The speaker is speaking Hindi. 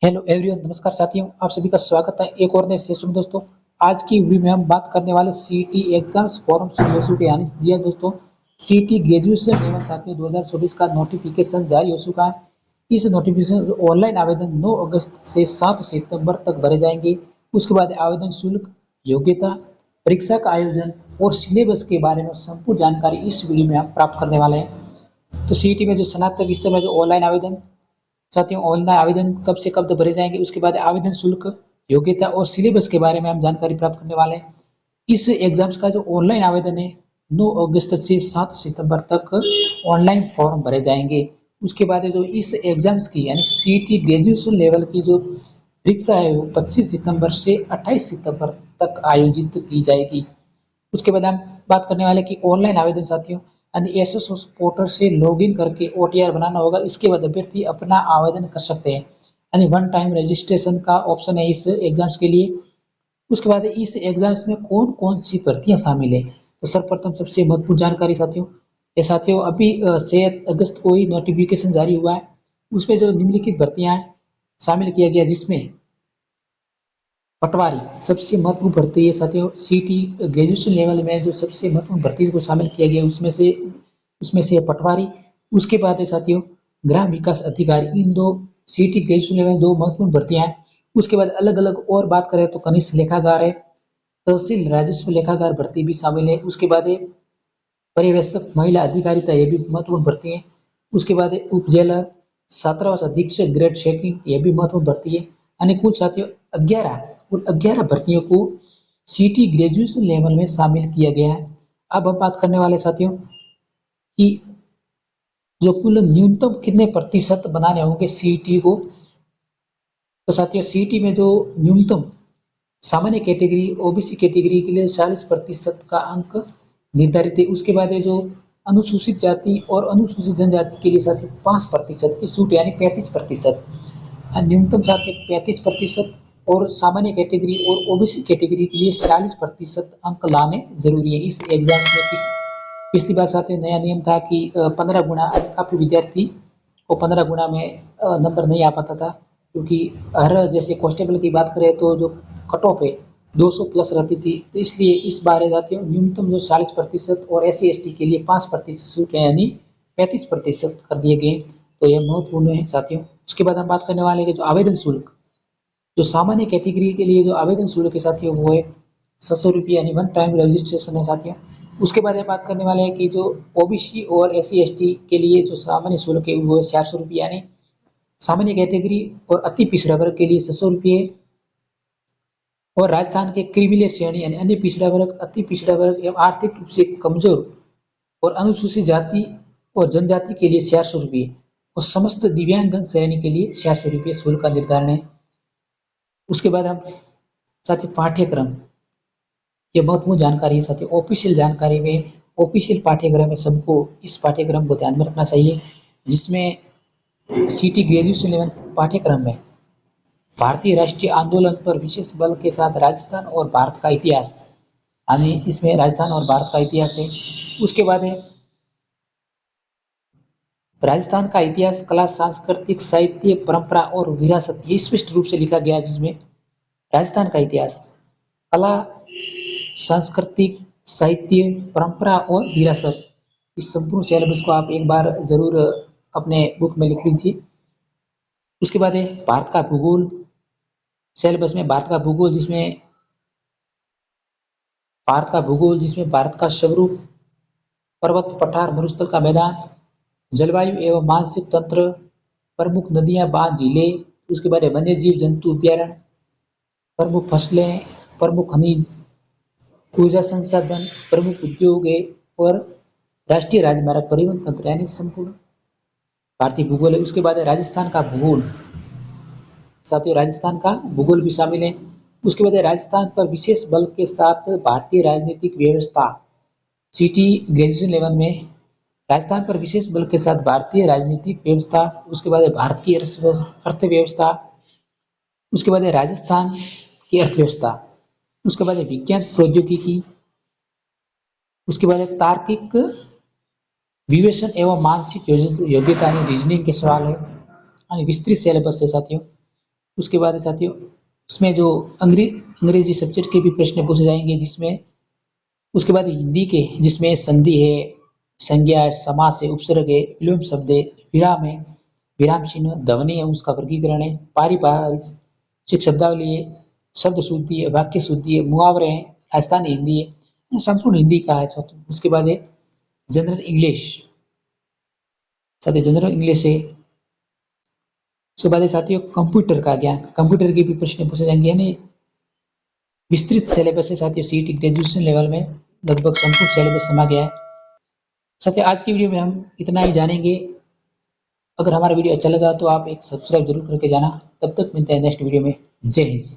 हेलो एवरीवन, नमस्कार साथियों, आप सभी का स्वागत है एक और नए सेशन में। दोस्तों, आज की वीडियो में हम बात करने वाले सीईटी एग्जाम्स फॉर्म शुरू के यानी जी दोस्तों, सीईटी ग्रेजुएशन लेवल साथियों 2024 का नोटिफिकेशन जारी हो चुका है। इस नोटिफिकेशन ऑनलाइन आवेदन 9 अगस्त से 7 सितंबर तक भरे जाएंगे। उसके बाद आवेदन शुल्क, योग्यता, परीक्षा का आयोजन और सिलेबस के बारे में संपूर्ण जानकारी इस वीडियो में हम प्राप्त करने वाले हैं। तो सीईटी में जो स्नातक स्तर में जो ऑनलाइन आवेदन साथियों, ऑनलाइन आवेदन कब से कब तक भरे जाएंगे, उसके बाद आवेदन शुल्क, योग्यता और सिलेबस के बारे में हम जानकारी प्राप्त करने वाले हैं। इस एग्जाम्स का जो ऑनलाइन आवेदन है 9 अगस्त से 7 सितंबर तक ऑनलाइन फॉर्म भरे जाएंगे। उसके बाद जो इस एग्जाम्स की यानी सीईटी ग्रेजुएशन लेवल की जो परीक्षा है वो 25 सितंबर से 28 सितंबर तक आयोजित की जाएगी। उसके बाद हम बात करने वाले कि ऑनलाइन आवेदन साथियों यानी एसएस पोर्टल से लॉगिन करके ओटीआर बनाना होगा। इसके बाद अभ्यर्थी अपना आवेदन कर सकते हैं यानी वन टाइम रजिस्ट्रेशन का ऑप्शन है इस एग्जाम्स के लिए। उसके बाद इस एग्जाम्स में कौन कौन सी भर्तियां शामिल है, तो सर्वप्रथम सबसे महत्वपूर्ण जानकारी साथियों, ये साथियों अभी 6 अगस्त को ही नोटिफिकेशन जारी हुआ है। उसमें जो निम्नलिखित भर्तियां शामिल किया गया, जिसमें पटवारी सबसे महत्वपूर्ण भर्ती है साथियों। सीटी ग्रेजुएशन लेवल में जो सबसे महत्वपूर्ण भर्ती को शामिल किया गया उसमें से पटवारी। उसके बाद है साथियों ग्राम विकास अधिकारी। इन दो सीटी ग्रेजुएशन लेवल में दो महत्वपूर्ण भर्तियां हैं। उसके बाद अलग अलग और बात करें तो कनिष्ठ लेखाकार है, तहसील राजस्व लेखाकार भर्ती भी शामिल है। उसके बाद है पर्यवेक्षक महिला अधिकारिता, ये भी महत्वपूर्ण भर्ती है। उसके बाद है उप जेलर, छात्रावास अधीक्षक ग्रेड चेकिंग, ये भी महत्वपूर्ण भर्ती है। यानी कुल साथियों 11 भर्तियों को सीटी ग्रेजुएशन लेवल में शामिल किया गया है। अब हम बात करने वाले साथियों कि जो कुल न्यूनतम कितने प्रतिशत बनाने होंगे सीईटी को। तो साथियों सीईटी में जो न्यूनतम सामान्य कैटेगरी ओबीसी कैटेगरी के लिए 40% का अंक निर्धारित है। उसके बाद है जो अनुसूचित जाति और अनुसूचित जनजाति के लिए साथियों 5% की छूट यानी 35%। न्यूनतम साथियों 35% और सामान्य कैटेगरी और ओबीसी कैटेगरी के लिए 40% अंक लाने जरूरी है इस एग्जाम में। पिछली बार साथियों नया नियम था कि 15 गुना, काफी विद्यार्थी को 15 गुना में नंबर नहीं आ पाता था, क्योंकि हर जैसे कांस्टेबल की बात करें तो जो कट ऑफ है 200 प्लस रहती थी। तो इसलिए इस बार साथियों न्यूनतम जो 40% और SC ST के लिए 5% छूट है यानी 35% कर दिए गए। तो यह महत्वपूर्ण है साथियों। उसके बाद हम बात करने वाले हैं जो आवेदन शुल्क, जो सामान्य कैटेगरी के लिए जो आवेदन शुल्क है साथियों वो है 600 रुपये यानी वन टाइम रजिस्ट्रेशन है साथियों। उसके बाद ये बात करने वाले हैं कि जो ओबीसी और SC ST के लिए जो सामान्य शुल्क है वो है 400 रुपये यानी सामान्य कैटेगरी और अति पिछड़ा वर्ग के लिए 600 रुपये, और राजस्थान के क्रिमिनल श्रेणी यानी अन्य पिछड़ा वर्ग, अति पिछड़ा वर्ग एवं आर्थिक रूप से कमजोर और अनुसूचित जाति और जनजाति के लिए 400 रुपये और समस्त दिव्यांग श्रेणी के लिए 400 रुपये शुल्क का निर्धारण है। उसके बाद हम साथियों पाठ्यक्रम, ये महत्वपूर्ण जानकारी है साथियों। ऑफिशियल जानकारी में ऑफिशियल पाठ्यक्रम में सबको इस पाठ्यक्रम को ध्यान में रखना चाहिए, जिसमें सीटी ग्रेजुएशन लेवल पाठ्यक्रम में भारतीय राष्ट्रीय आंदोलन पर विशेष बल के साथ राजस्थान और भारत का इतिहास, यानी इसमें राजस्थान और भारत का इतिहास है। उसके बाद है राजस्थान का इतिहास, कला, सांस्कृतिक, साहित्य, परंपरा और विरासत, ये स्पष्ट रूप से लिखा गया है, जिसमें राजस्थान का इतिहास, कला, सांस्कृतिक, साहित्य, परंपरा और विरासत, इस संपूर्ण सिलेबस को आप एक बार जरूर अपने बुक में लिख लीजिए। उसके बाद है भारत का भूगोल, सिलेबस में भारत का भूगोल जिसमें भारत का स्वरूप, पर्वत, पठार, मरुस्थल का मैदान, जलवायु एवं मानसिक तंत्र, प्रमुख नदियां, बांध, झीलें। उसके बाद है वन्य जीव जंतु अभ्यारण्य, प्रमुख फसलें, प्रमुख खनिज, ऊर्जा संसाधन, प्रमुख उद्योग है, और राष्ट्रीय राजमार्ग परिवहन तंत्र, यानी संपूर्ण भारतीय भूगोल है। उसके बाद है राजस्थान का भूगोल, साथियों राजस्थान का भूगोल भी शामिल है। उसके बाद है राजस्थान पर विशेष बल के साथ भारतीय राजनीतिक व्यवस्था, सीटी ग्रेजुएशन लेवल में राजस्थान पर विशेष बल के साथ भारतीय राजनीतिक व्यवस्था। उसके बाद है भारत की अर्थव्यवस्था। उसके बाद है राजस्थान की अर्थव्यवस्था। उसके बाद है विज्ञान प्रौद्योगिकी। उसके बाद है तार्किक विवेचन एवं मानसिक योग्यता, रीजनिंग के सवाल है, यानी विस्तृत सिलेबस है साथियों। उसके बाद है साथियों उसमें जो अंग्रेजी सब्जेक्ट के भी प्रश्न पूछे जाएंगे, जिसमें उसके बाद हिंदी के जिसमें संधि है, संज्ञा है, समास है, उपसर्ग है, विलोम शब्द है, विराम चिन्ह, ध्वनि है, उसका वर्गीकरण है, पारिभाषिक शब्दावली है, शब्द शुद्धि है, वाक्य शुद्धि है, मुहावरे हैं, राजस्थानी हिंदी है, संपूर्ण हिंदी का है साथियों। उसके बाद है जनरल इंग्लिश, साथियों जनरल इंग्लिश है। उसके बाद है साथियों कंप्यूटर का ज्ञान, कंप्यूटर के भी प्रश्न पूछे जाएंगे, यानी विस्तृत सिलेबस है साथियों। सीटी ग्रेजुएशन लेवल में लगभग संपूर्ण सिलेबस समा गया है साथियों। आज की वीडियो में हम इतना ही जानेंगे। अगर हमारा वीडियो अच्छा लगा तो आप एक सब्सक्राइब जरूर करके जाना। तब तक मिलते हैं नेक्स्ट वीडियो में। जय हिंद।